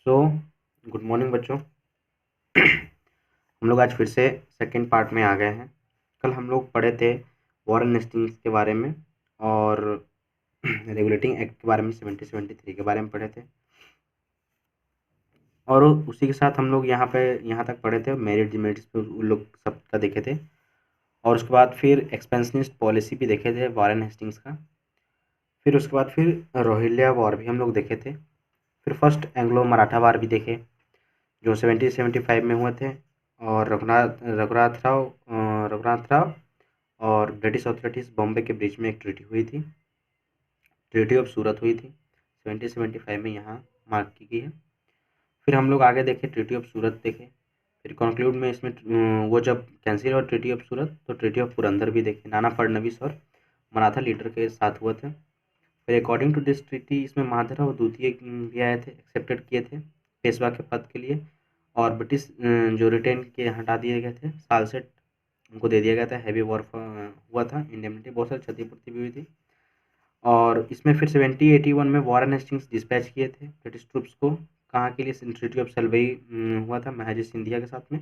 So good morning बच्चों। हम लोग आज फिर से सेकंड पार्ट में आ गए हैं। कल हम लोग पढ़े थे वॉरेन हेस्टिंग्स के बारे में और रेगुलेटिंग एक्ट के बारे में 1773 के बारे में पढ़े थे, और उसी के साथ हम लोग यहाँ तक पढ़े थे मेरिट डिमेरिट्स पे उन लोग सबका देखे थे, और उसके बाद फिर एक्सपेंशनिस्ट पॉलिसी भी देखे थे वॉरेन हेस्टिंग्स का। फिर उसके बाद फिर रोहिल्ला वॉर भी हम लोग देखे थे। फिर फर्स्ट एंग्लो मराठा वार भी देखे जो 1775 में हुए थे, और रघुनाथ राव और ब्रिटिश अथॉरिटीज़ बॉम्बे के बीच में एक ट्रीटी हुई थी, ट्रीटी ऑफ सूरत हुई थी 1775 में, यहाँ मार्क की गई है। फिर हम लोग आगे देखे ट्रीटी ऑफ सूरत देखे। फिर कंक्लूड में इसमें वो जब कैंसिल हुआ ट्रीटी ऑफ सूरत तो ट्रीटी ऑफ पुरंदर भी देखे, नाना फडणवीस और मराठा लीडर के साथ हुए थे। फिर अकॉर्डिंग टू दिस ट्रीटी इसमें माधवराव द्वितीय भी आए थे, एक्सेप्टेड किए थे पेशवा के पद के लिए, और ब्रिटिश जो रिटेन के हटा दिए गए थे सालसेट उनको दे दिया गया था। हैवी वॉर हुआ था, इंडेमनिटी बहुत सारी क्षतिपूर्ति भी हुई थी। और इसमें फिर 1781 में वॉरेन हेस्टिंग्स डिस्पैच किए थे ब्रिटिश ट्रूप्स को, कहाँ के लिए, ट्रीटी ऑफ सलवई हुआ था महाजी सिंधिया के साथ में।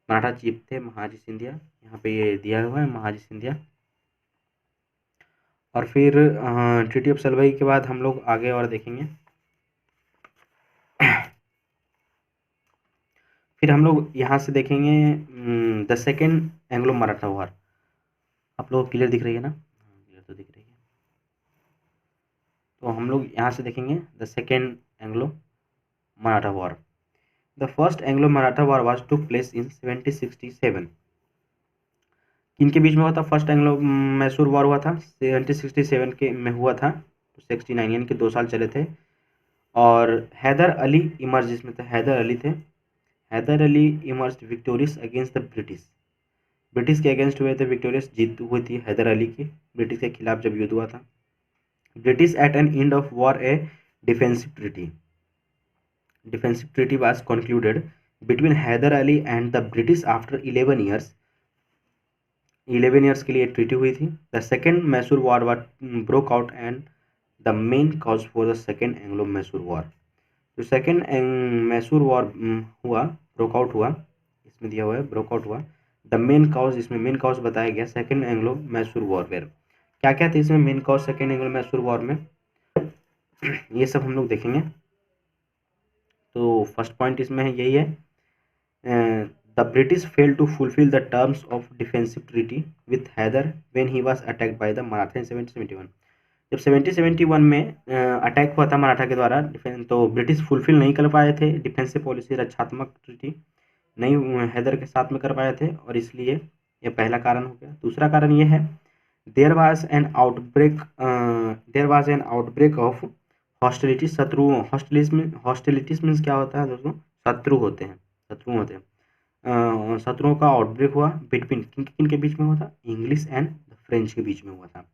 मराठा चीफ थे महाजी सिंधिया, यहाँ पे ये दिया हुआ है महाजी सिंधिया। और फिर ट्रीटी ऑफ सलवई के बाद हम लोग आगे और देखेंगे। फिर हम लोग यहाँ से देखेंगे the second Anglo Maratha war. आप लोग क्लियर दिख रही है ना? क्लियर तो दिख रही है। तो हम लोग यहाँ से देखेंगे the second Anglo Maratha war. The first Anglo Maratha war was took place in 1767। किनके बीच में हुआ था? फर्स्ट एंग्लो मैसूर वॉर हुआ था 1767 के में हुआ था, 69 यानी कि 2 साल चले थे। और हैदर अली इमर्ज, इसमें थे हैदर अली थे। Haider Ali emerge victorious against the British, British के अगेंस्ट हुए थे, विक्टोरियस जीत हुई थी हैदर अली की, ब्रिटिश के खिलाफ जब युद्ध हुआ था। British at an end of war a defensive treaty was concluded between Haider Ali and the British after 11 years। 11 years के लिए ट्रीटी हुई थी। The second Mysore war broke out and the main cause for the second Anglo Mysore war. जो second Mysore war हुआ, broke out हुआ, इसमें दिया हुआ है ब्रोक आउट हुआ। द मेन कॉज, इसमें मेन कॉज बताया गया सेकेंड एंग्लो मैसूर वॉर में। क्या क्या थे इसमें main cause second Anglo Mysore war में, ये सब हम लोग देखेंगे। तो फर्स्ट पॉइंट इसमें है यही है, the British fail to fulfil the terms of defensive treaty with Hyder when he was attacked by the Maratha in 1771। जब 1771 में अटैक हुआ था मराठा के द्वारा डिफेंस, तो ब्रिटिश फुलफिल नहीं कर पाए थे डिफेंसिव पॉलिसी, रक्षात्मक ट्रीटी नहीं हैदर के साथ में कर पाए थे, और इसलिए यह पहला कारण हो गया। दूसरा कारण यह है there was an outbreak of hostility, शत्रुओं, हॉस्टिलिटीज मीन्स क्या होता है दोस्तों? शत्रु होते हैं, शत्रुओं का आउटब्रेक हुआ बिटवीन किन के बीच में हुआ था? इंग्लिश एंड फ्रेंच के बीच में हुआ था।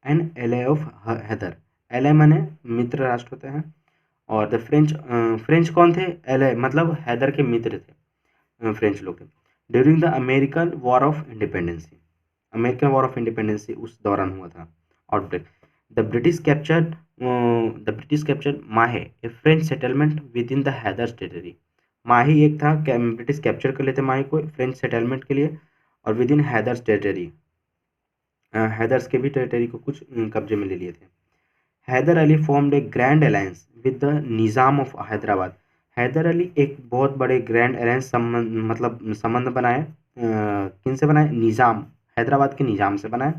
एंड एले ऑफ हैदर, एले माने मित्र राष्ट्र होते हैं, और द फ्रेंच कौन थे? एले मतलब हैदर के मित्र थे, फ्रेंच लोग थे। During the American war of independency, American war of independency उस दौरान हुआ था outbreak. The British captured Mahe, a French settlement within the Hyder's territory. Mahe एक था, ब्रिटिश कैप्चर कर लेते माही को फ्रेंच सेटलमेंट के लिए, और with in Haiders territory, Haiders के भी टेरिटरी को कुछ कब्जे में ले लिए थे। Haider Ali formed a grand alliance with the Nizam of Hyderabad. Haider Ali एक बहुत बड़े ग्रैंड अलायंस संबंध बनाए, किन से बनाए? निज़ाम, हैदराबाद के निज़ाम से बनाए।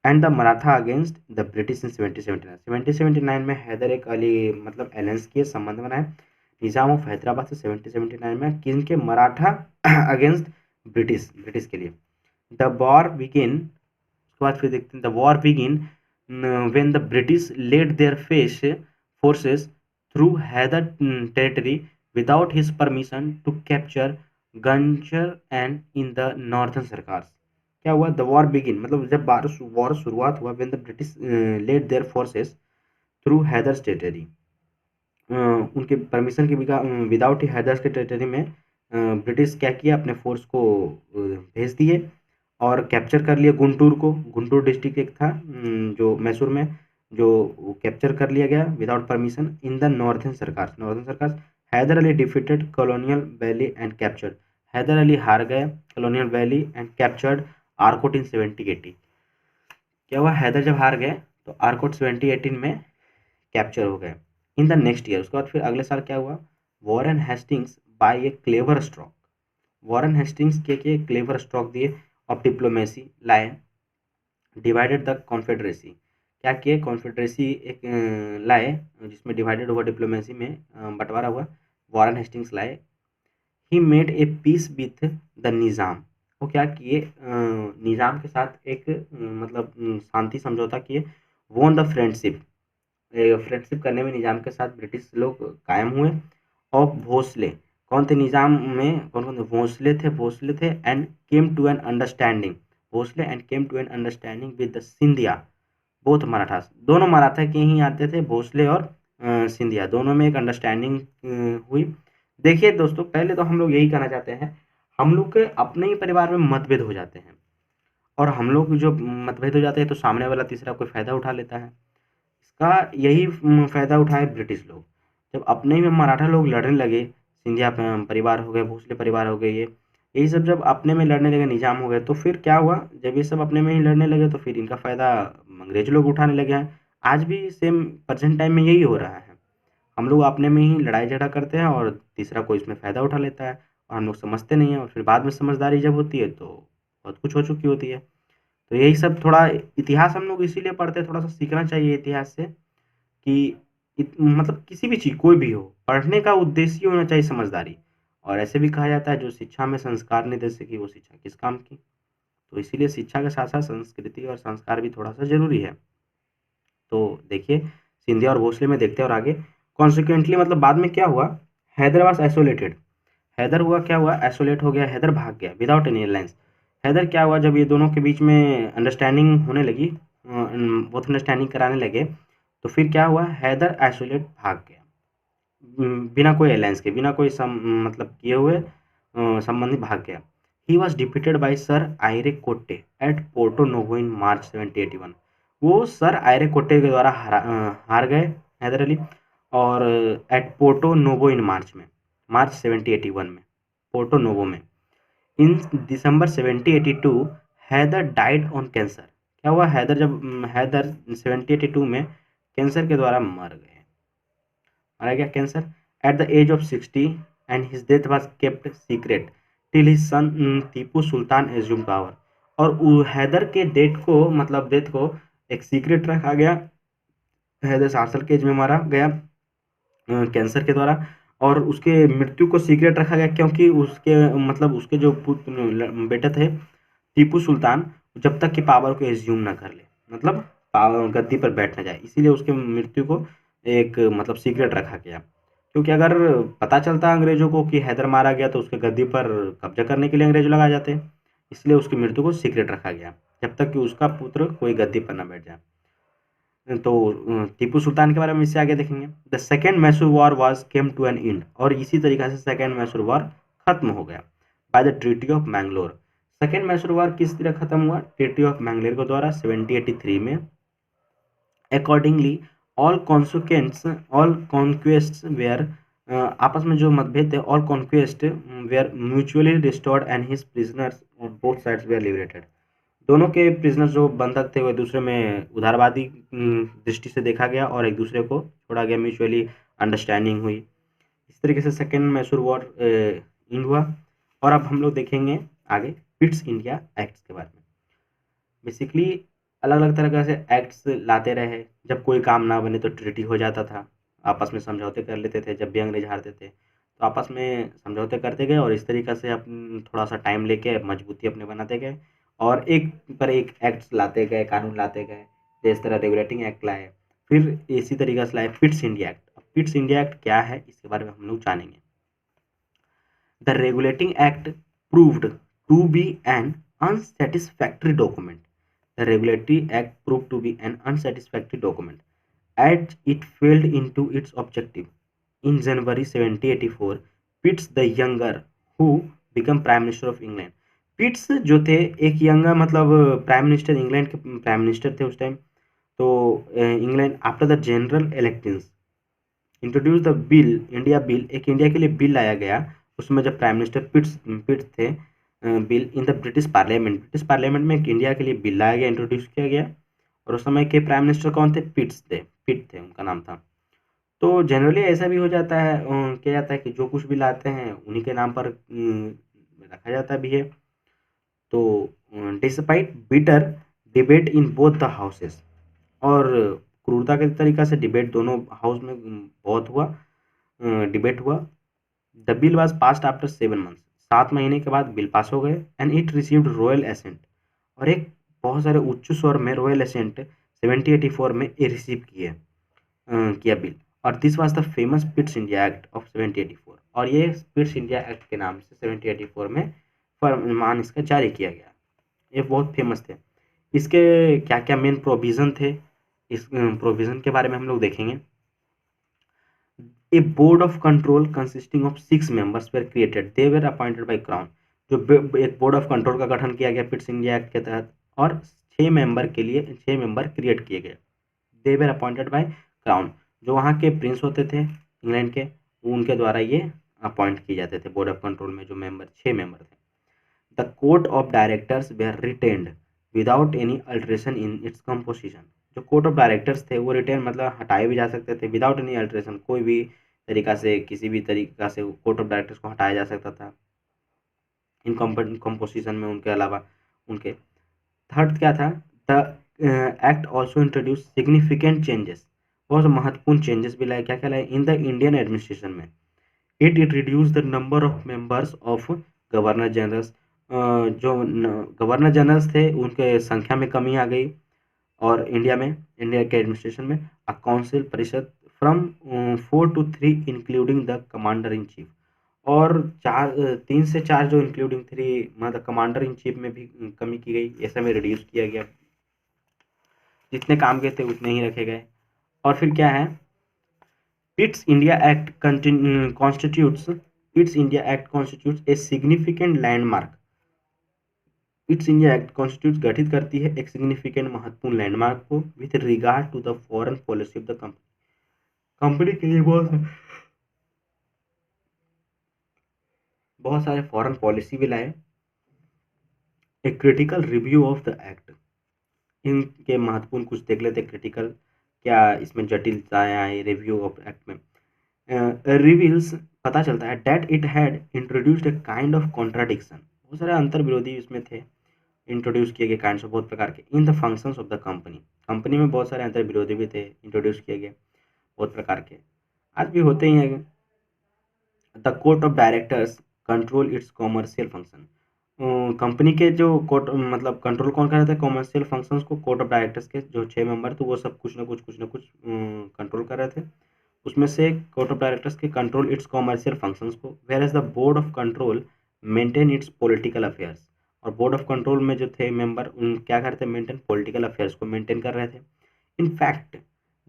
And the Maratha against the British in 1779। 1779 में हैदर एक अली मतलब अलायंस के संबंध बनाए निज़ाम ऑफ हैदराबाद से 1779 में, किनके? मराठा अगेंस्ट ब्रिटिश के लिए। द वॉर बिगिन, उसके बाद फिर देखते हैं the war begin when the British led their forces through Hyder territory without his permission to capture Ganjr and in the northern Sarkars। क्या हुआ? द वॉर बिगिन मतलब जब वॉर शुरुआत हुआ when the British led their forces through Hyder's territory, उनके permission के without ही हैदर्स के territory में ब्रिटिश क्या किया? अपने फोर्स को भेज दिए और कैप्चर कर लिया गुंटूर को। गुंटूर डिस्ट्रिक्ट एक था जो मैसूर में, जो कैप्चर कर लिया गया without permission in the northern Sarkar. Hyder Ali defeated colonel Baillie and captured. Hyder Ali हार गए colonel Baillie and captured Arcot in 1780। क्या हुआ, हैदर जब हार गए तो आर्कोट 1718 में कैप्चर हो गए। इन द नेक्स्ट ईयर, उसके बाद फिर अगले साल क्या हुआ, वॉरेन हेस्टिंग्स बाय ए क्लेवर स्ट्रोक, वॉरेन हेस्टिंग्स के क्लेवर स्ट्रोक दिए ऑफ डिप्लोमेसी लाए, डिवाइडेड द कॉन्फेडरेसी, क्या किए, कॉन्फेडरेसी एक लाए जिसमें डिवाइडेड हुआ, डिप्लोमेसी में बंटवारा हुआ, वॉरेन हेस्टिंग्स लाए। He made a peace with the Nizam, वो क्या किए, निज़ाम के साथ एक मतलब शांति समझौता किए। वॉन द फ्रेंडशिप, फ्रेंडशिप करने में निज़ाम के साथ ब्रिटिश लोग कायम हुए। और भोसले, कौन थे निज़ाम में, कौन कौन थे, भोसले थे and came to an understanding, Bhosle and came to an understanding with the Scindia, both Marathas, दोनों मराठा के ही आते थे, भोसले और सिंधिया, दोनों में एक अंडरस्टैंडिंग हुई। देखिए दोस्तों, पहले तो हम लोग यही कहना चाहते हैं, हम लोग के अपने ही परिवार में मतभेद हो जाते हैं, और हम लोग जो मतभेद हो जाते हैं तो सामने वाला तीसरा कोई फ़ायदा उठा लेता है। इसका यही फ़ायदा उठाए ब्रिटिश लोग। जब अपने ही में मराठा लोग लड़ने लगे, सिंधिया परिवार हो गए, भोसले परिवार हो गए, यही सब जब अपने में लड़ने लगे, निजाम हो गए, तो फिर क्या हुआ, जब ये सब अपने में ही लड़ने लगे तो फिर इनका फ़ायदा अंग्रेज लोग उठाने लगे हैं। आज भी सेम प्रेजेंट टाइम में यही हो रहा है, हम लोग अपने में ही लड़ाई झगड़ा करते हैं और तीसरा कोई इसमें फ़ायदा उठा लेता है, और हम लोग समझते नहीं हैं, और फिर बाद में समझदारी जब होती है तो बहुत कुछ हो चुकी होती है। तो यही सब थोड़ा इतिहास हम लोग इसीलिए पढ़ते हैं, थोड़ा-सा सीखना चाहिए इतिहास से, कि मतलब किसी भी चीज़ कोई भी हो, पढ़ने का उद्देश्य ही होना चाहिए समझदारी। और ऐसे भी कहा जाता है, जो शिक्षा में संस्कार नहीं दे सकी वो शिक्षा किस काम की। तो इसीलिए शिक्षा के साथ साथ संस्कृति और संस्कार भी थोड़ा सा जरूरी है। तो देखिए, सिंधिया और भोसले में देखते हैं, और आगे कॉन्सिक्वेंटली मतलब बाद में क्या हुआ, हैदर वाज आइसोलेटेड, हैदर हुआ क्या हुआ, आइसोलेट हो गया, हैदर भाग गया विदाउट एनी अलायंस। हैदर क्या हुआ, जब ये दोनों के बीच में अंडरस्टैंडिंग होने लगी, बोथ अंडरस्टैंडिंग कराने लगे, तो फिर क्या हुआ, हैदर आइसोलेट भाग गया, बिना कोई अलायंस के, बिना कोई मतलब किए हुए संबंधी भाग गया। He was defeated by sir Eyre Coote at Porto Novo in March 1781। वो सर आयरे कोट्टे के द्वारा हार गए हैदर अली, और eight Porto Novo in March 1781 में, पोर्टो नोवो में। इन दिसंबर 1782 हैदर डाइड ऑन कैंसर। क्या हुआ, हैदर जब हैदर 1782 में कैंसर के द्वारा मर गए, मारा गया cancer, at the age of 60, and his death was kept secret till his son Tipu Sultan assume power. और हैदर के डेथ को, मतलब डेथ को एक सीक्रेट रखा गया, हैदर 60 साल के एज में मारा गया कैंसर के द्वारा, और उसके मृत्यु को सीक्रेट रखा गया क्योंकि उसके मतलब उसके जो बेटे थे टीपू सुल्तान, जब तक कि पावर को एज्यूम ना कर ले, मतलब गद्दी पर बैठ ना जाए, इसीलिए उसके मृत्यु को एक मतलब सीक्रेट रखा गया। क्योंकि अगर पता चलता अंग्रेजों को कि हैदर मारा गया तो उसके गद्दी पर कब्जा करने के लिए अंग्रेज लोग आ जाते, इसलिए उसकी मृत्यु को सीक्रेट रखा गया जब तक कि उसका पुत्र कोई गद्दी पर ना बैठ जाए। तो टीपू सुल्तान के बारे में इससे आगे देखेंगे। The second Mysore war was came to an end, और इसी तरीके से सेकेंड मैसूर वॉर खत्म हो गया by the treaty of Mangalore. Second Mysore war किस तरह खत्म हुआ, ट्रीटी ऑफ मैंगलोर के द्वारा 1783 में। Accordingly all consequents, all conquests were, आपस में जो मतभेद थे, all conquest were mutually restored and his prisoners on both sides were liberated. दोनों के प्रिजनर्स जो बंधक थे, वो एक दूसरे में उदारवादी दृष्टि से देखा गया और एक दूसरे को छोड़ा गया, म्यूचुअली अंडरस्टैंडिंग हुई। इस तरीके से सेकेंड मैसूर वॉर एंड हुआ। और अब हम लोग देखेंगे आगे पिट्स इंडिया एक्ट्स के बारे में। बेसिकली अलग अलग तरह से एक्ट्स लाते रहे, जब कोई काम ना बने तो ट्रीटी हो जाता था, आपस में समझौते कर लेते थे, जब भी अंग्रेज हारते थे तो आपस में समझौते करते गए, और इस तरीके से अपन थोड़ा सा टाइम लेके मजबूती अपने बनाते गए, और एक पर एक एक्ट्स लाते गए, कानून लाते गए, जिस तरह रेगुलेटिंग एक्ट लाए, फिर इसी तरीके से लाए पिट्स इंडिया एक्ट। अब पिट्स इंडिया एक्ट क्या है, इसके बारे में हम लोग जानेंगे। The regulating act proved to be an unsatisfactory document. The Regulatory Act proved to be an unsatisfactory document, as it failed into its objective. In January 1784, Pitt the Younger, who became Prime Minister of England, पिट्स जो थे एक younger, मतलब prime minister, England के prime minister थे उस time. तो England after the general elections, introduce the bill, India bill, एक India के लिए बिल लाया गया, उसमें जब प्राइम मिनिस्टर पिट्स थे, bill in the British parliament में एक इंडिया के लिए बिल लाया गया, इंट्रोड्यूस किया गया, और उस समय के प्राइम मिनिस्टर कौन थे? पिट थे उनका नाम था। तो जनरली ऐसा भी हो जाता है, किया जाता है कि जो कुछ भी लाते हैं उन्हीं के नाम पर रखा जाता भी है। तो despite bitter debate in both the houses, और क्रूरता के तरीका से डिबेट दोनों हाउस में बहुत हुआ, डिबेट हुआ। The bill was passed after 7 months, 7 महीने के बाद बिल पास हो गए, and it received royal assent, और एक बहुत सारे उच्च स्वर में रॉयल एसेंट 1784 में रिसीव किया बिल, और this was the famous पिट्स India act of 1784, और ये पिट्स इंडिया एक्ट के नाम से 1784 में फरमान इसका जारी किया गया। ये बहुत फेमस थे। इसके क्या क्या मेन प्रोविज़न थे, इस प्रोविज़न के बारे में हम लोग देखेंगे। A board of control consisting of 6 members were created, they were appointed by crown, जो एक बोर्ड ऑफ कंट्रोल का गठन किया गया पिट्स इंडिया एक्ट के तहत, और 6 मेंबर के लिए 6 मेंबर क्रिएट किए गए, दे वर अपॉइंटेड बाय क्राउन, जो वहाँ के प्रिंस होते थे इंग्लैंड के, उनके द्वारा ये अपॉइंट किए जाते थे बोर्ड ऑफ कंट्रोल में, जो मेंबर 6 मेंबर थे। The court of directors were retained without any alteration in its composition, जो कोर्ट ऑफ डायरेक्टर्स थे वो रिटेन मतलब हटाए भी जा सकते थे विदाउट एनी अल्ट्रेशन, कोई भी तरीका से किसी भी तरीका से कोर्ट ऑफ डायरेक्टर्स को हटाया जा सकता था इन कंपोजिशन में उनके अलावा उनके। थर्ड क्या था? The act also introduce significant changes, बहुत महत्वपूर्ण चेंजेस भी लाए। क्या क्या लाए? इन द इंडियन एडमिनिस्ट्रेशन में it reduce the number of members of governor generals, जो गवर्नर जनरल्स थे उनके संख्या में कमी आ गई, और इंडिया के एडमिनिस्ट्रेशन में अ काउंसिल परिषद from 4 to 3 including the commander in chief, और 3 से 4 जो इंक्लूडिंग 3 मतलब कमांडर इन चीफ में भी कमी की गई, ऐसा में रिड्यूस किया गया, जितने काम के थे उतने ही रखे गए। और फिर क्या है? Pitt's India act constitutes a significant landmark, its India act constitute गठित करती है एक सिग्निफिकेंट महत्वपूर्ण लैंडमार्क को with regard to the foreign policy of the company, company के लिए बहुत सारे फॉरेन पॉलिसी भी लाए। A critical review of the act, इनके महत्वपूर्ण कुछ देख लेते क्रिटिकल, क्या इसमें जटिलताएं आई रिव्यू ऑफ एक्ट में। रिवील्स, पता चलता है that it had introduced a kind of contradiction, बहुत सारे अंतर विरोधी इसमें थे, इंट्रोड्यूस किए गए काइंड ऑफ बहुत प्रकार के, in the functions of the company, company में बहुत सारे अंतर विरोधी भी थे, इंट्रोड्यूस किए गए बहुत प्रकार के, आज भी होते ही हैं। The court of directors control its commercial function, company के जो कोर्ट मतलब कंट्रोल कौन कर रहे थे कॉमर्शियल फंक्शंस को, कोर्ट ऑफ डायरेक्टर्स के जो 6 मेंबर थे वो सब कुछ ना कुछ कंट्रोल कर रहे थे। उसमें से कोर्ट ऑफ डायरेक्टर्स के कंट्रोल इट्स कॉमर्शियल फंक्शंस को, whereas the board of control maintain its political affairs, और बोर्ड ऑफ कंट्रोल में जो थे मेंबर उन क्या करते मेंटेन पॉलिटिकल अफेयर्स को मेंटेन कर रहे थे। In fact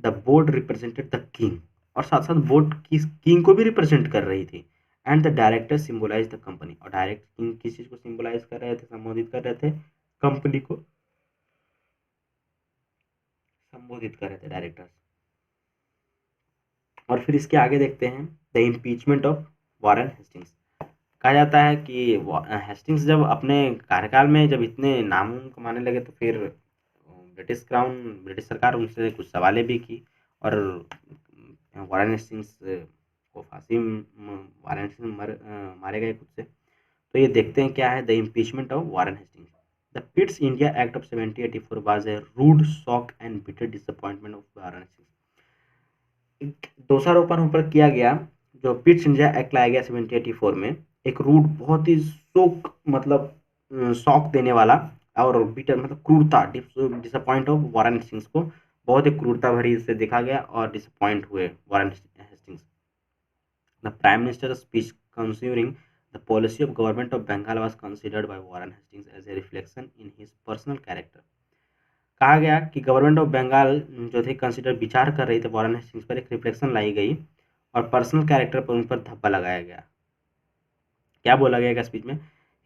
the board represented the king, और साथ साथ बोर्ड किंग को भी रिप्रेजेंट कर रही थी, and the director symbolise the company, और डायरेक्ट किंग किस चीज को सिम्बोलाइज कर रहे थे, संबोधित कर रहे थे, कंपनी को संबोधित कर रहे थे डायरेक्टर्स। और फिर इसके आगे देखते हैं the impeachment of Warren Hastings. कहा जाता है कि हेस्टिंग्स जब अपने कार्यकाल में जब इतने नाम कमाने लगे तो फिर ब्रिटिश सरकार उनसे कुछ सवालें भी की, और वॉरेन हेस्टिंग्स को वॉरेन हेस्टिंग्स मारे गए खुद से। तो ये देखते हैं क्या है the impeachment of Warren Hastings. The Pitt's India act of 1784 was a rude shock and bitter disappointment of Warren Hastings. दोषारोपण ऊपर किया गया, जो पिट्स इंडिया एक्ट लाया गया 1784 में, एक रूड बहुत ही शोक मतलब शॉक देने वाला, और बिटर मतलब क्रूरता, डिसअपॉइंट ऑफ वॉरेन हेस्टिंग्स को बहुत ही क्रूरता भरी से देखा गया और डिसअपॉइंट हुए Warren Hastings. The prime minister speech considering the policy of government of Bengal was considered by Warren Hastings as a reflection in his personal character. कहा गया कि गवर्नमेंट ऑफ बंगाल जो थे कंसिडर विचार कर रही थे वॉरेन हेस्टिंग्स पर, एक रिफ्लेक्शन लाई गई और पर्सनल कैरेक्टर पर उन पर धब्बा लगाया गया। क्या बोला गया स्पीच में?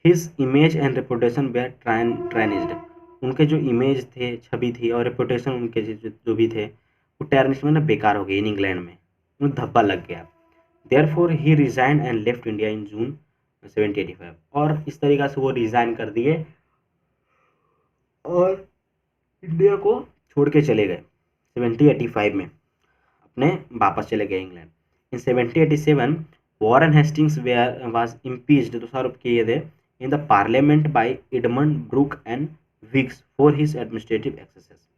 His image and reputation were tarnished, उनके जो इमेज थे, छवि थी, और रेपुटेशन उनके जो भी थे वो टैर्निश में ना बेकार हो गई इन इंग्लैंड में। उन्हें धब्बा लग गया। Therefore he resign and left India in June 1785, और इस तरीक़ा से वो रिज़ाइन कर दिए और इंडिया को छोड़ के चले गए 1785 में, अपने वापस चले गए England. In 1787 Warren Hastings was impeached, दोषारोप किए थे in the parliament by Edmund Burke and Whigs for his administrative excesses.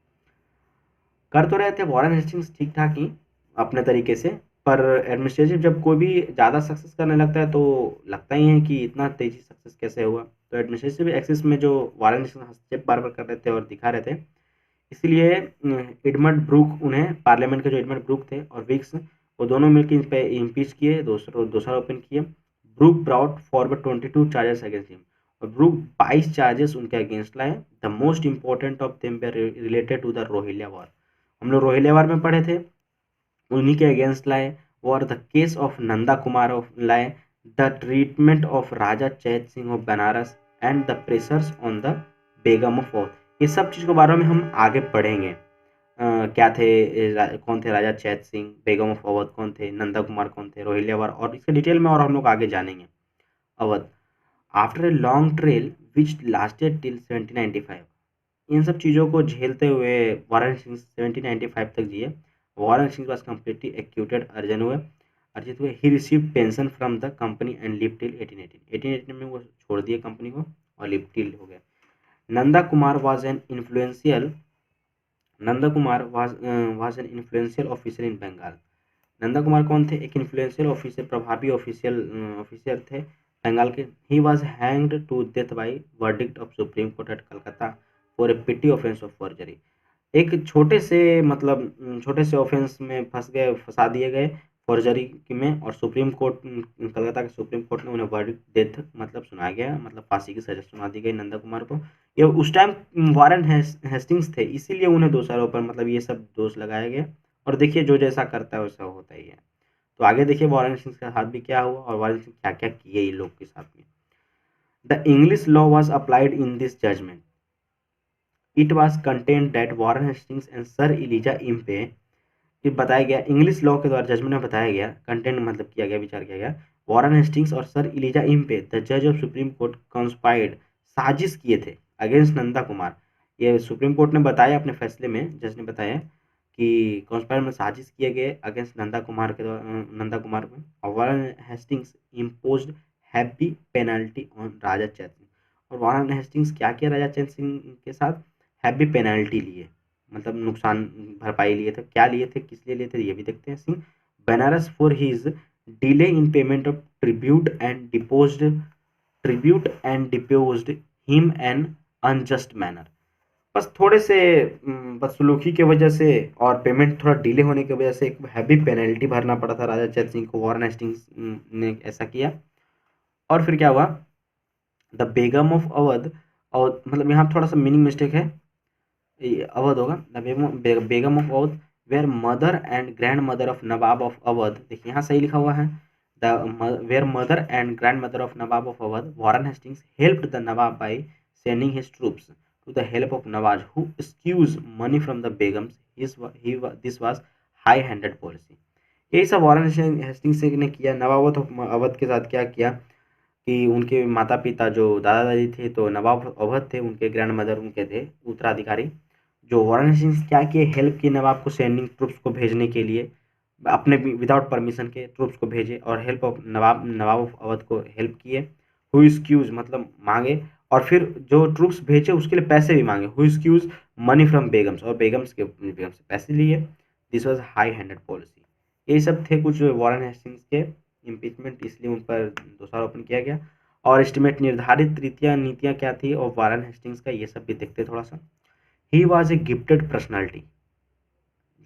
कर तो रहे थे वॉरेन हेस्टिंग्स ठीक ठाक ही अपने तरीके से, पर एडमिनिस्ट्रेटिव जब कोई भी ज़्यादा सक्सेस करने लगता है तो लगता ही है कि इतना तेज़ी सक्सेस कैसे हुआ। तो एडमिनिस्ट्रेटिव एक्सेस में जो वॉरेन हेस्टिंग्स हस्तक्षेप बार बार कर रहे थे और दिखा रहे थे, इसलिए एडमंड ब्रूक, उन्हें पार्लियामेंट के जो एडमंड ब्रूक थे और विक्स, वो दोनों मिलकर इन पे इम्पीच किए, दोषारोपण किए। Burke brought forward 22 charges against him, और ब्रूक 22 चार्जेस उनके अगेंस्ट लाए। The most important of them were related to the Rohilla war, हम लोग रोहिल्या वॉर में पढ़े थे, उन्हीं के अगेंस्ट लाए। और the case of Nanda Kumar of लाए, the treatment of Raja Chait Singh of Banaras and the pressures on the Begum of Oudh. ये सब चीज़ के बारे में हम आगे पढ़ेंगे। क्या थे, कौन थे राजा चैत सिंह, बेगम ऑफ अवध कौन थे, नंदा कुमार कौन थे, रोहिल्या वॉर, और इसके डिटेल में और हम लोग आगे जानेंगे। Awadh after a long trail which lasted till 1795, इन सब चीज़ों को झेलते हुए वारण सिंह 1795 तक जिए। Warren Singh was completely acquitted, अर्जित हुए। He receive pension from the company and live till 1818, 1818 में वो छोड़ दिए कंपनी को और लिव टिल हो गए। Nanda Kumar was an influential Nanda Kumar was an influential officer in Bengal. Nanda Kumar कौन थे, एक इन्फ्लुएंशियल ऑफिसर, प्रभावी ऑफिसर थे बंगाल के। He was hanged to death by verdict of supreme court at Calcutta for a petty offence of forgery. एक छोटे से छोटे से ऑफेंस में फंसा दिए गए फॉर्जरी में, और सुप्रीम कोर्ट, कलकत्ता के सुप्रीम कोर्ट ने उन्हें वर्डिक्ट डेथ मतलब सुनाया गया, मतलब फांसी की सजा सुना दी गई नंदा कुमार को। ये उस टाइम वारन हेस्टिंग्स थे, इसीलिए उन्हें दोषारोपण मतलब ये सब दोष लगाया गया। और देखिए जो जैसा करता है वैसा होता ही है। तो आगे देखिए वारन हेस्टिंग्स के साथ भी क्या हुआ और वारन हेस्टिंग्स क्या क्या किए इन लोग के साथ में। The English law was applied in this judgement, it was content that Warren Hastings and sir Elijah Impey, ये बताया गया इंग्लिश लॉ के द्वारा जजमेंट में बताया गया, कंटेंट मतलब किया गया, विचार किया गया, वारन हेस्टिंग्स और सर इलिजा इम्पे द जज ऑफ सुप्रीम कोर्ट कंस्पायर्ड, साजिश किए थे अगेंस्ट नंदा कुमार। ये सुप्रीम कोर्ट ने बताया अपने फैसले में, जज ने बताया कि कंस्पायर में साजिश किए गए अगेंस्ट नंदा कुमार के नंदा कुमार में। और Warren Hastings imposed heavy penalty on Raja Chait Singh, और वारन हेस्टिंग्स क्या किया राजा चैत सिंह के साथ, हैवी पेनल्टी लिए, मतलब नुकसान भरपाई लिए थे। क्या लिए थे, किस लिए लिए थे, ये भी देखते हैं। Singh Banaras for his delay in payment of tribute and deposed him an unjust manner, बस थोड़े से बदसलूकी की वजह से और पेमेंट थोड़ा डिले होने की वजह से एक हैवी पेनल्टी भरना पड़ा था राजा चैत सिंह को। वारन हेस्टिंग्स ने ऐसा किया। और फिर क्या हुआ, द बेगम ऑफ अवध, और मतलब यहाँ थोड़ा सा मीनिंग मिस्टेक है, अवध होगा, the Begum of Awadh were mother and grandmother of Nawab of Awadh, देखिए यहाँ सही लिखा हुआ है, the were mother and grandmother of Nawab of Awadh. Warren Hastings helped the Nawab by sending his troops to the help of Nawab who squeeze money from the Begums, this was high handed policy. यही सब Warren Hastings ने किया। नवाब of Awadh के साथ क्या किया कि उनके माता पिता जो दादा दादी थे तो नवाब अवध थे, उनके ग्रैंड मदर उनके थे उत्तराधिकारी। जो वारन हेस्टिंग्स क्या किए, हेल्प की नवाब को सेंडिंग ट्रूप्स को भेजने के लिए, अपने विदाउट परमिशन के ट्रूप्स को भेजे, और help of Nawab of Awadh को हेल्प किए। हु स्क्यूज मतलब मांगे, और फिर जो ट्रूप्स भेजे उसके लिए पैसे भी मांगे। Who squeeze money from Begums, और बेगम से पैसे लिए। This was high handed policy. यही सब थे कुछ वारन हेस्टिंग्स के इम्पीचमेंट, इसलिए उन पर दोषारोपण किया गया। और एस्टिमेट निर्धारित नीतियाँ क्या थी और वारन हेस्टिंग्स का, ये सब भी देखते थोड़ा सा। He was a gifted personality,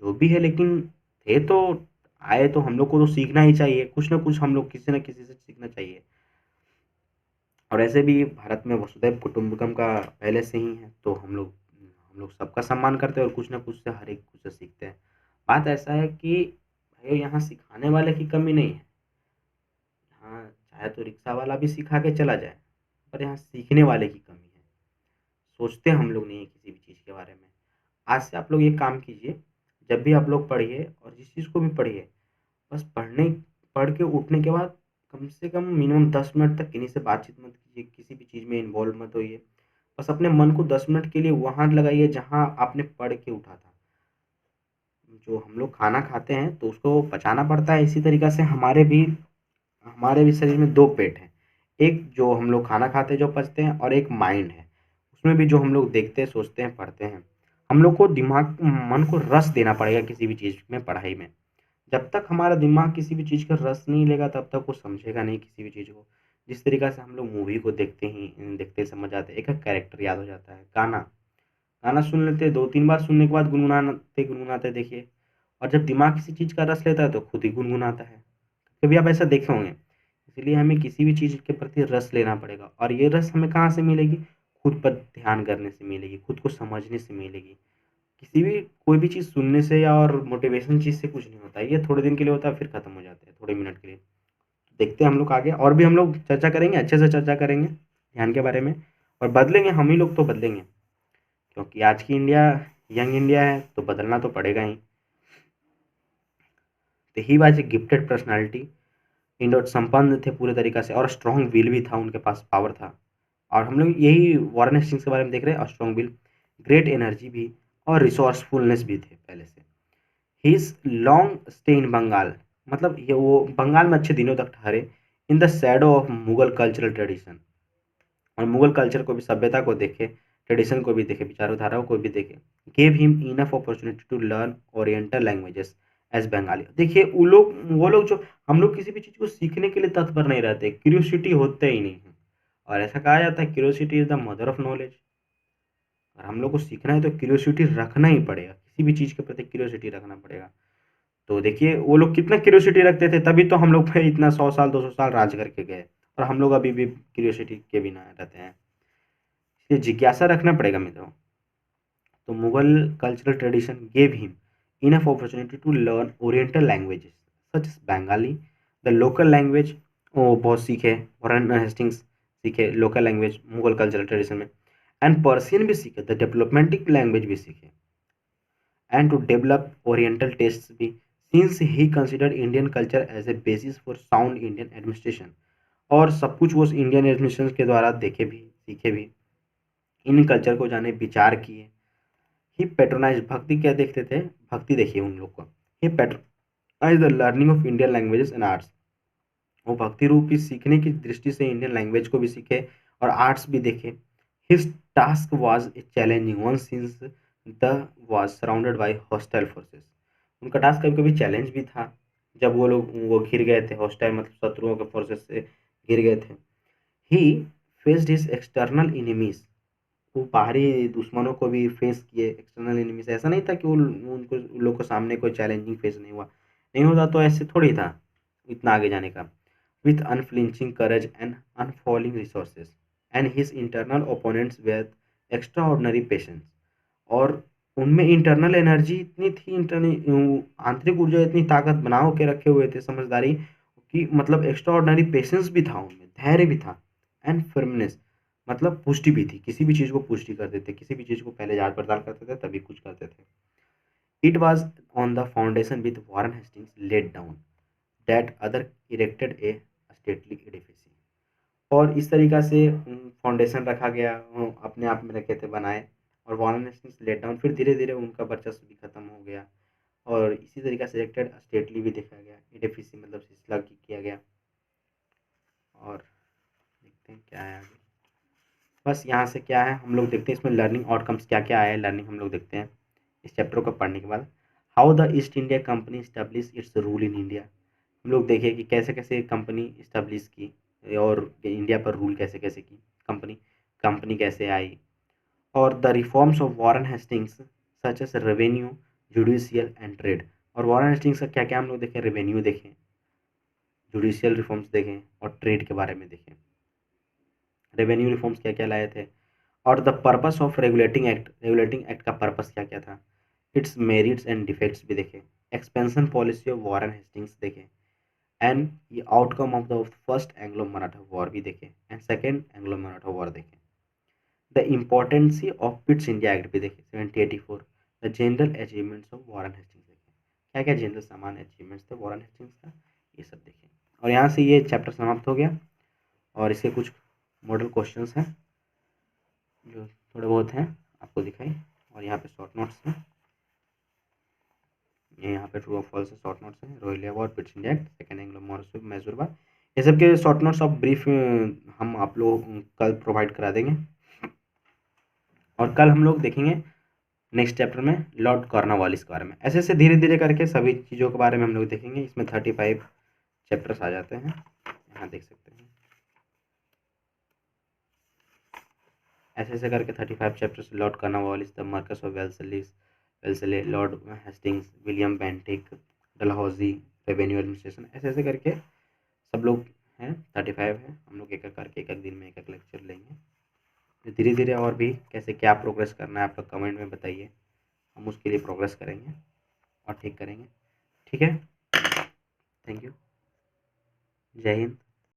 जो भी है, लेकिन थे तो, आए तो हम लोग को तो सीखना ही चाहिए, कुछ ना कुछ हम लोग किसी न किसी से सीखना चाहिए। और ऐसे भी भारत में वसुधैव कुटुंबकम का पहले से ही है, तो हम लोग सबका सम्मान करते हैं और कुछ ना कुछ से हर एक कुछ से सीखते हैं। बात ऐसा है कि भाई यहाँ सिखाने वाले की कमी नहीं है, यहाँ चाहे तो रिक्शा वाला भी सिखा के चला जाए, पर यहाँ सीखने वाले की कमी है। सोचते हम लोग नहीं है किसी भी चीज़ के बारे में। आज से आप लोग ये काम कीजिए, जब भी आप लोग पढ़िए और जिस चीज़ को भी पढ़िए, बस पढ़ के उठने के बाद कम से कम मिनिमम 10 मिनट तक किन्हीं से बातचीत मत कीजिए, किसी भी चीज़ में इन्वॉल्व मत होइए। बस अपने मन को 10 मिनट के लिए वहाँ लगाइए जहाँ आपने पढ़ के उठा था। जो हम लोग खाना खाते हैं तो उसको पचाना पड़ता है, इसी तरीक़ा से हमारे भी शरीर में 2 पेट हैं। एक जो हम लोग खाना खाते हैं जो पचते हैं, और एक माइंड है। उसमें भी जो हम लोग देखते हैं, सोचते हैं, पढ़ते हैं। हम लोग को मन को रस देना पड़ेगा किसी भी चीज़ में, पढ़ाई में। जब तक हमारा दिमाग किसी भी चीज़ का रस नहीं लेगा तब तक वो समझेगा नहीं किसी भी चीज़ को। जिस तरीक़ा से हम लोग मूवी को देखते ही समझ आते हैं, एक-एक कैरेक्टर याद हो जाता है। गाना गाना सुन लेते हैं, 2-3 बार सुनने के बाद गुनगुनाते देखिए, और जब दिमाग किसी चीज़ का रस लेता है तो खुद ही गुनगुनाता है। कभी आप ऐसा देखे होंगे। इसलिए हमें किसी भी चीज़ के प्रति रस लेना पड़ेगा, और ये रस हमें कहाँ से मिलेगी? खुद पर ध्यान करने से मिलेगी, खुद को समझने से मिलेगी। किसी भी कोई भी चीज़ सुनने से या और मोटिवेशन चीज़ से कुछ नहीं होता है। ये थोड़े दिन के लिए होता है, फिर खत्म हो जाते हैं, थोड़े मिनट के लिए। देखते हैं हम लोग आगे, और भी हम लोग चर्चा करेंगे, अच्छे से चर्चा करेंगे ध्यान के बारे में, और बदलेंगे, हम ही लोग तो बदलेंगे। क्योंकि आज की इंडिया यंग इंडिया है, तो बदलना तो पड़ेगा ही। तो he was A gifted personality, indoor संपन्न थे पूरे तरीक़ा से, और स्ट्रॉन्ग विल भी था, उनके पास पावर था। और हम लोग यही वॉरेन हेस्टिंग्स के बारे में देख रहे हैं, और स्ट्रॉन्ग विल, ग्रेट एनर्जी भी, और रिसोर्सफुलनेस भी थे पहले से। His long stay in Bengal, मतलब ये वो बंगाल में अच्छे दिनों तक ठहरे, in the shadow of Mughal cultural tradition, और मुगल कल्चर को भी, सभ्यता को देखे, ट्रेडिशन को भी देखे, विचारधाराओं को भी देखे। Gave him enough opportunity to learn oriental languages as Bengali. देखिए वो लोग जो, हम लोग किसी भी चीज़ को सीखने के लिए तत्पर नहीं रहते, क्यूरियोसिटी होते ही नहीं है। और ऐसा कहा जाता है, curiosity is the mother of knowledge. और हम लोग को सीखना है तो क्यूरियोसिटी रखना ही पड़ेगा, किसी भी चीज़ के प्रति क्यूरियोसिटी रखना पड़ेगा। तो देखिए वो लोग कितना क्यूरियोसिटी रखते थे, तभी तो हम लोग पे इतना 100 साल 200 साल राज करके गए, और हम लोग अभी भी क्यूरियोसिटी के बिना रहते हैं। इसलिए जिज्ञासा रखना पड़ेगा मित्रों। तो Mughal cultural tradition gave him enough opportunity to learn oriental languages such as Bengali, the local language. वो बहुत सीखे, वॉरेन हेस्टिंग्स सीखे local language Mughal cultural tradition में, एंड पर्सियन भी सीखे, द डेवलपमेंटिक लैंग्वेज भी सीखे, and to develop Oriental tastes भी, since he considered Indian culture as a basis for sound Indian administration। और सब कुछ वो इंडियन एडमिनिस्ट्रेशन के द्वारा देखे भी, सीखे भी, इन कल्चर को जाने, विचार किए। ही पेट्रोनाइज, भक्ति क्या देखते थे, भक्ति देखिए उन लोग को। He patronize the learning of Indian languages and arts, वो भक्ति रूपी सीखने की दृष्टि से इंडियन लैंग्वेज को भी सीखे, और आर्ट्स भी देखे। His task was a challenging one since the was surrounded by hostile forces. उनका टास्क कभी कभी चैलेंज भी था, जब वो घिर गए थे, हॉस्टाइल मतलब शत्रुओं के फोर्सेस से घिर गए थे। ही फेस्ड हिज एक्सटर्नल इनिमीज, वो बाहरी दुश्मनों को भी फेस किए, एक्सटर्नल एनिमीज। ऐसा नहीं था कि उन लोग को सामने कोई चैलेंजिंग फेस नहीं हुआ, नहीं होता तो ऐसे थोड़ी था इतना आगे जाने का। With unflinching courage and unfailing resources, and his internal opponents with extraordinary patience. और उनमें इंटरनल एनर्जी इतनी थी, इंटरनल आंतरिक ऊर्जा इतनी ताकत बना के रखे हुए थे, समझदारी कि मतलब एक्स्ट्रा ऑर्डनरी पेशेंस भी था उनमें, धैर्य भी था, एंड फर्मनेस, मतलब पुष्टि भी थी, किसी भी चीज़ को पुष्टि करते थे, किसी भी चीज़ को पहले जांच पड़ताल करते थे तभी कुछ करते थे। It was on the foundation with Warren Hastings laid down that other erected a stately edifice. और इस तरीक़ा से फाउंडेशन रखा गया, अपने आप में रखे थे बनाए, और वॉरेन हेस्टिंग्स लेट डाउन, फिर धीरे-धीरे उनका वर्चस्व भी खत्म हो गया, और इसी तरीक़ा से इरेक्टेड स्टेटली भी देखा गया, एडिफिसी मतलब सिलसिला किया गया। और देखते हैं क्या है आगे। बस यहाँ से क्या है हम लोग देखते हैं, इसमें लर्निंग आउटकम्स क्या-क्या आया है, लर्निंग हम लोग देखते हैं इस चैप्टर को पढ़ने के बाद। How the east India company establish it's rule in India. हम लोग देखिए कि कैसे-कैसे कंपनी एस्टैब्लिश की, और इंडिया पर रूल कैसे-कैसे की कंपनी, कंपनी कैसे आई, और the reforms of Warren Hastings such as revenue, judicial and trade. और वॉरेन हेस्टिंग्स का क्या-क्या हम लोग देखें, रेवेन्यू देखें, जुडिशियल रिफॉर्म्स देखें, और ट्रेड के बारे में देखें। रेवेन्यू रिफॉर्म्स क्या-क्या लाए थे, और the purpose of regulating act का पर्पस क्या-क्या था, इट्स मेरिट्स एंड डिफेक्ट्स भी देखें, expansion policy of Warren Hastings देखें, एंड ये outcome of the first Anglo Maratha war भी देखें, and second Anglo Maratha war देखें। The importancy of Pitt's India act भी देखें 1784, the general achievements of Warren Hastings देखें। क्या क्या जनरल सामान्य अचीवमेंट्स थे वॉरेन हेस्टिंग्स का, ये सब देखें। और यहाँ से ये चैप्टर समाप्त हो गया और इसके कुछ मॉडल क्वेश्चंस हैं जो थोड़े बहुत हैं आपको दिखाई, और यहाँ पे शॉर्ट नोट्स हैं, ये यहाँ पे ट्रू और फॉल्स शॉर्ट नोट्स हैं, रोयले अवार्ड, पिट्स इंडेक्स, सेकंड एंग्लो मैसूरबा, ये सब के शॉर्ट नोट्स ऑफ ब्रीफ हम आप लोग कल प्रोवाइड करा देंगे। और कल हम लोग देखेंगे नेक्स्ट चैप्टर में लॉर्ड कॉर्नवालिस के बारे में। ऐसे ऐसे धीरे धीरे करके सभी चीज़ों के बारे में हम लोग देखेंगे। इसमें 35 चैप्टर्स आ जाते हैं, यहाँ देख सकते हैं। ऐसे ऐसे करके 35 chapters, Lord Cornwallis, the Marcus of Wellesley, Lord Hastings, William Bentinck, Dalhousie, revenue administration, ऐसे ऐसे करके सब लोग हैं, 35 है। हम लोग एक एक करके एक एक दिन में एक एक लेक्चर लेंगे। धीरे धीरे और भी कैसे क्या प्रोग्रेस करना है आप लोग कमेंट में बताइए, हम उसके लिए प्रोग्रेस करेंगे और ठीक करेंगे। ठीक है, थैंक यू, जय हिंद।